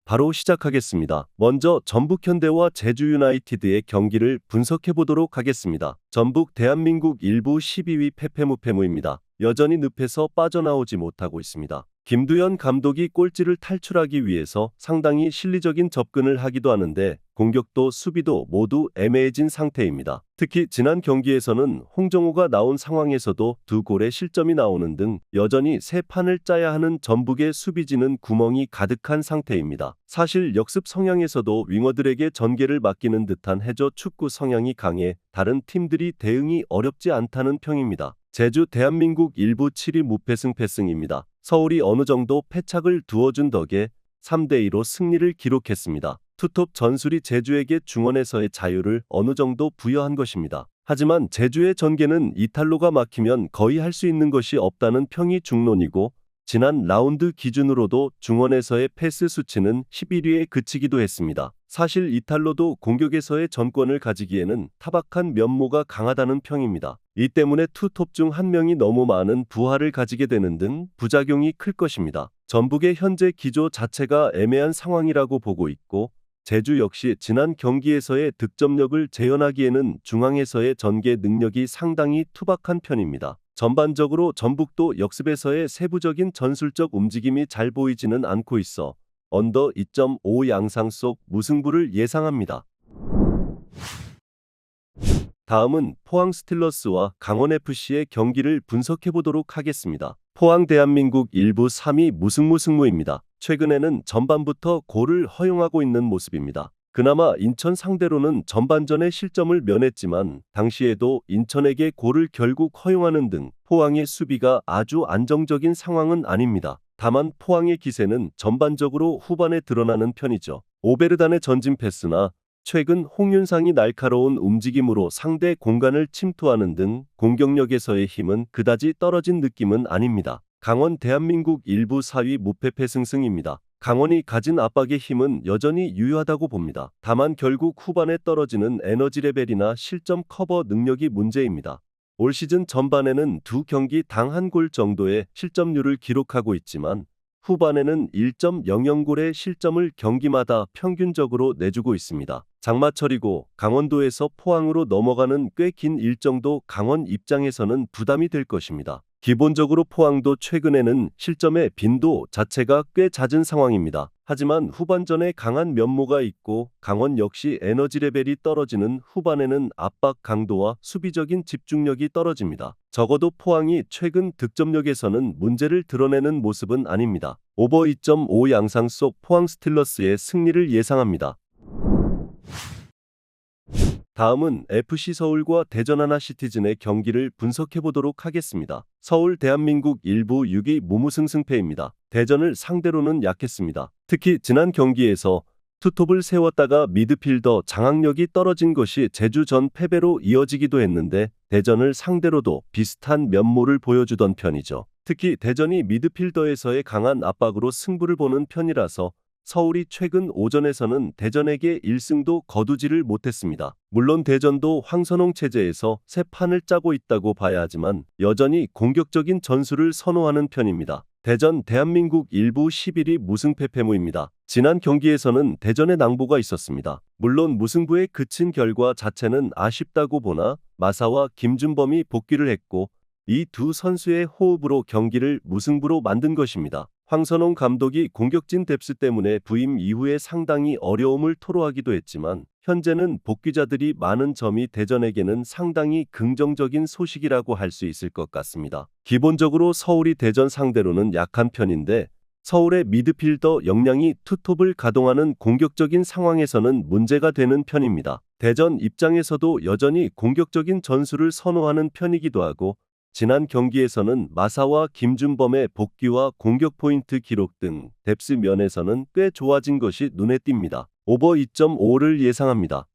바로 시작하겠습니다. 먼저 전북 현대와 제주 유나이티드의 경기를 분석해 보도록 하겠습니다. 전북 대한민국 1부 12위 패패무패무입니다. 여전히 늪에서 빠져나오지 못하고 있습니다. 김두현 감독이 꼴찌를 탈출하기 위해서 상당히 실리적인 접근을 하기도 하는데 공격도 수비도 모두 애매해진 상태입니다. 특히 지난 경기에서는 홍정우가 나온 상황에서도 2골의 실점이 나오는 등 여전히 새 판을 짜야 하는 전북의 수비진은 구멍이 가득한 상태입니다. 사실 역습 성향에서도 윙어들에게 전개를 맡기는 듯한 해저 축구 성향이 강해 다른 팀들이 대응이 어렵지 않다는 평입니다. 제주 대한민국 1부 7위 무패승 패승입니다. 서울이 어느 정도 패착을 두어준 덕에 3대2로 승리를 기록했습니다. 투톱 전술이 제주에게 중원에서의 자유를 어느 정도 부여한 것입니다. 하지만 제주의 전개는 이탈로가 막히면 거의 할 수 있는 것이 없다는 평이 중론이고 지난 라운드 기준으로도 중원에서의 패스 수치는 11위에 그치기도 했습니다. 사실 이탈로도 공격에서의 전권을 가지기에는 타박한 면모가 강하다는 평입니다. 이 때문에 투톱 중 한 명이 너무 많은 부하를 가지게 되는 등 부작용이 클 것입니다. 전북의 현재 기조 자체가 애매한 상황이라고 보고 있고 제주 역시 지난 경기에서의 득점력을 재현하기에는 중앙에서의 전개 능력이 상당히 투박한 편입니다. 전반적으로 전북도 역습에서의 세부적인 전술적 움직임이 잘 보이지는 않고 있어 언더 2.5 양상 속 무승부를 예상합니다. 다음은 포항 스틸러스와 강원FC의 경기를 분석해 보도록 하겠습니다. 포항 대한민국 1부 3위 무승무승무입니다. 최근에는 전반부터 골을 허용하고 있는 모습입니다. 그나마 인천 상대로는 전반전에 실점을 면했지만 당시에도 인천에게 골을 결국 허용하는 등 포항의 수비가 아주 안정적인 상황은 아닙니다. 다만 포항의 기세는 전반적으로 후반에 드러나는 편이죠. 오베르단의 전진 패스나 최근 홍윤상이 날카로운 움직임으로 상대 공간을 침투하는 등 공격력에서의 힘은 그다지 떨어진 느낌은 아닙니다. 강원 대한민국 1부 4위 무패패승승입니다. 강원이 가진 압박의 힘은 여전히 유효하다고 봅니다. 다만 결국 후반에 떨어지는 에너지 레벨이나 실점 커버 능력이 문제입니다. 올 시즌 전반에는 2경기 당 1골 정도의 실점률을 기록하고 있지만 후반에는 1.00골의 실점을 경기마다 평균적으로 내주고 있습니다. 장마철이고 강원도에서 포항으로 넘어가는 꽤 긴 일정도 강원 입장에서는 부담이 될 것입니다. 기본적으로 포항도 최근에는 실점의 빈도 자체가 꽤 잦은 상황입니다. 하지만 후반전에 강한 면모가 있고 강원 역시 에너지 레벨이 떨어지는 후반에는 압박 강도와 수비적인 집중력이 떨어집니다. 적어도 포항이 최근 득점력에서는 문제를 드러내는 모습은 아닙니다. 오버 2.5 양상 속 포항 스틸러스의 승리를 예상합니다. 다음은 FC서울과 대전 하나시티즌의 경기를 분석해 보도록 하겠습니다. 서울 대한민국 1부 6위 무무승승패입니다. 대전을 상대로는 약했습니다. 특히 지난 경기에서 투톱을 세웠다가 미드필더 장악력이 떨어진 것이 제주전 패배로 이어지기도 했는데 대전을 상대로도 비슷한 면모를 보여주던 편이죠. 특히 대전이 미드필더에서의 강한 압박으로 승부를 보는 편이라서 서울이 최근 오전에서는 대전에게 1승도 거두지를 못했습니다. 물론 대전도 황선홍 체제에서 새 판을 짜고 있다고 봐야 하지만 여전히 공격적인 전술을 선호하는 편입니다. 대전 대한민국 1부 11위 무승패패무입니다. 지난 경기에서는 대전의 낭보가 있었습니다. 물론 무승부에 그친 결과 자체는 아쉽다고 보나 마사와 김준범이 복귀를 했고 이 두 선수의 호흡으로 경기를 무승부로 만든 것입니다. 황선홍 감독이 공격진 뎁스 때문에 부임 이후에 상당히 어려움을 토로하기도 했지만 현재는 복귀자들이 많은 점이 대전에게는 상당히 긍정적인 소식이라고 할 수 있을 것 같습니다. 기본적으로 서울이 대전 상대로는 약한 편인데 서울의 미드필더 역량이 투톱을 가동하는 공격적인 상황에서는 문제가 되는 편입니다. 대전 입장에서도 여전히 공격적인 전술을 선호하는 편이기도 하고 지난 경기에서는 마사와 김준범의 복귀와 공격 포인트 기록 등 뎁스 면에서는 꽤 좋아진 것이 눈에 띕니다. 오버 2.5를 예상합니다.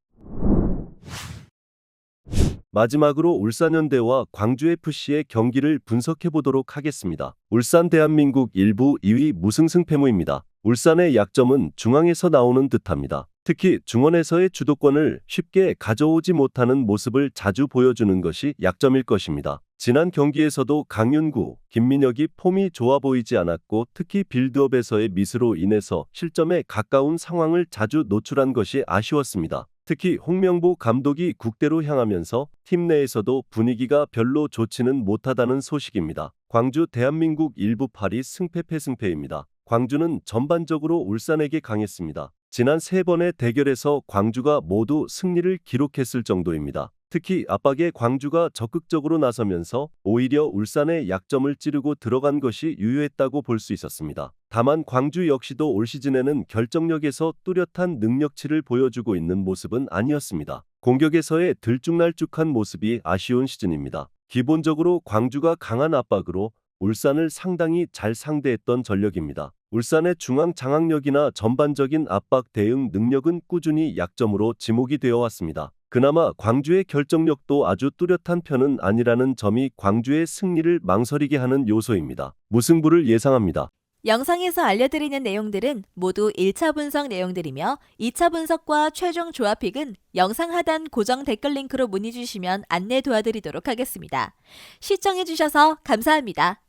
마지막으로 울산현대와 광주FC의 경기를 분석해 보도록 하겠습니다. 울산 대한민국 1부 2위 무승승패무입니다. 울산의 약점은 중앙에서 나오는 듯합니다. 특히 중원에서의 주도권을 쉽게 가져오지 못하는 모습을 자주 보여주는 것이 약점일 것입니다. 지난 경기에서도 강윤구, 김민혁이 폼이 좋아 보이지 않았고 특히 빌드업에서의 미스로 인해서 실점에 가까운 상황을 자주 노출한 것이 아쉬웠습니다. 특히 홍명보 감독이 국대로 향하면서 팀 내에서도 분위기가 별로 좋지는 못하다는 소식입니다. 광주 대한민국 일부 8위 승패입니다. 광주는 전반적으로 울산에게 강했습니다. 지난 3번의 대결에서 광주가 모두 승리를 기록했을 정도입니다. 특히 압박에 광주가 적극적으로 나서면서 오히려 울산의 약점을 찌르고 들어간 것이 유효했다고 볼 수 있었습니다. 다만 광주 역시도 올 시즌에는 결정력에서 뚜렷한 능력치를 보여주고 있는 모습은 아니었습니다. 공격에서의 들쭉날쭉한 모습이 아쉬운 시즌입니다. 기본적으로 광주가 강한 압박으로 울산을 상당히 잘 상대했던 전력입니다. 울산의 중앙 장악력이나 전반적인 압박 대응 능력은 꾸준히 약점으로 지목이 되어 왔습니다. 그나마 광주의 결정력도 아주 뚜렷한 편은 아니라는 점이 광주의 승리를 망설이게 하는 요소입니다. 무승부를 예상합니다. 영상에서 알려드리는 내용들은 모두 1차 분석 내용들이며 2차 분석과 최종 조합픽은 영상 하단 고정 댓글 링크로 문의 주시면 안내 도와드리도록 하겠습니다. 시청해주셔서 감사합니다.